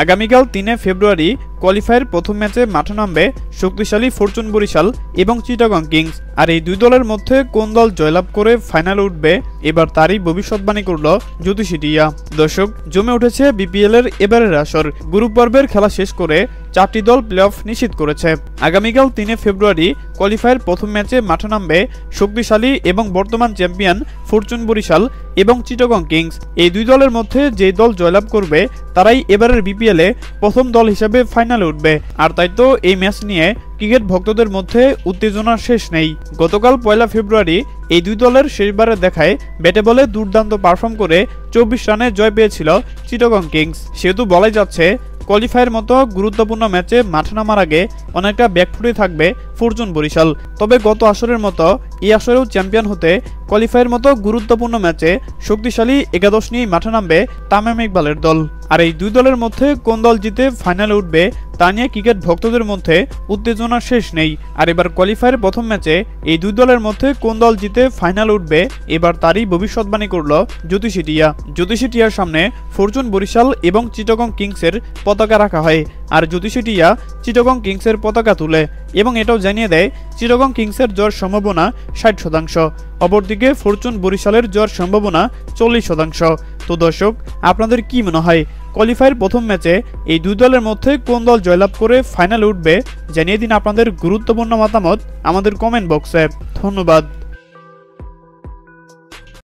আগামীকাল ৩ ফেব্রুয়ারি কোয়ালিফায়ার প্রথম ম্যাচে মাঠে নামবে শক্তিশালী ফরচুন বরিশাল এবং চিটাগং কিংস। আর এই দুই দলের মধ্যে কোন দল জয়লাভ করে ফাইনালে উঠবে এবার তারই ভবিষ্যৎবাণী করল জ্যোতিষী টিয়া। দর্শক, জমে উঠেছে বিপিএল এর এবারের আসর। গ্রুপ পর্বের খেলা শেষ করে 4টি দল প্লে অফ নিশ্চিত করেছে। আগামীকাল ৩ ফেব্রুয়ারি কোয়ালিফায়ার প্রথম ম্যাচে মাঠে নামবে শক্তিশালী এবং বর্তমান চ্যাম্পিয়ন ফরচুন বরিশাল এবং চিটাগং কিংস। এই দুই দলের মধ্যে যে দল জয়লাভ করবে তারাই এবারের বিপিএল এ প্রথম দল হিসেবে ফাইনালে উঠবে। আর তাই তো এই ম্যাচ নিয়ে ক্রিকেট ভক্তদের মধ্যে উত্তেজনার শেষ নেই। গতকাল 1 ফেব্রুয়ারি এই দুই দলের শেষবারের দেখায় ব্যাটে বলে দুর্দান্ত পারফর্ম করে 24 রানে জয় পেয়েছিল চিটাগং কিংস। সেহেতু বলাই যাচ্ছে কোয়ালিফায়ার মতো গুরুত্বপূর্ণ ম্যাচে মাঠে নামার আগে অনেকটা ব্যাকফুটে থাকবে ফরচুন বরিশাল। তবে গত আসরের মতো এই আসরেও চ্যাম্পিয়ন হতে কোয়ালিফায়ার মতো গুরুত্বপূর্ণ ম্যাচে শক্তিশালী একাদশ নিয়ে মাঠে নামবে তামিম ইকবালের দল। আর এই দুই দলের মধ্যে কোন দল জিতে ফাইনালে উঠবে তা নিয়ে ক্রিকেট ভক্তদের মধ্যে উত্তেজনার শেষ নেই। আর এবার কোয়ালিফায়ার প্রথম ম্যাচে এই দুই দলের মধ্যে কোন দল জিতে ফাইনালে উঠবে এবার তারই ভবিষ্যৎবাণী করল জ্যোতিষী টিয়া। জ্যোতিষী টিয়ার সামনে ফরচুন বরিশাল এবং চিটাগং কিংসের পতাকা রাখা হয়। আর জ্যোতিষী টিয়া চিটাগং কিংসের পতাকা তুলে এবং এটাও জানিয়ে দেয় চিটাগং কিংসের জয়ের সম্ভাবনা 60%, অপরদিকে ফরচুন বরিশালের জয়ের সম্ভাবনা 40%। তো দর্শক, আপনাদের কি মনে হয় কোয়ালিফায়ার প্রথম ম্যাচে এই দুই দলের মধ্যে কোন দল জয়লাভ করে ফাইনালে উঠবে? জানিয়ে দিন আপনাদের গুরুত্বপূর্ণ মতামত আমাদের কমেন্ট বক্সে। ধন্যবাদ।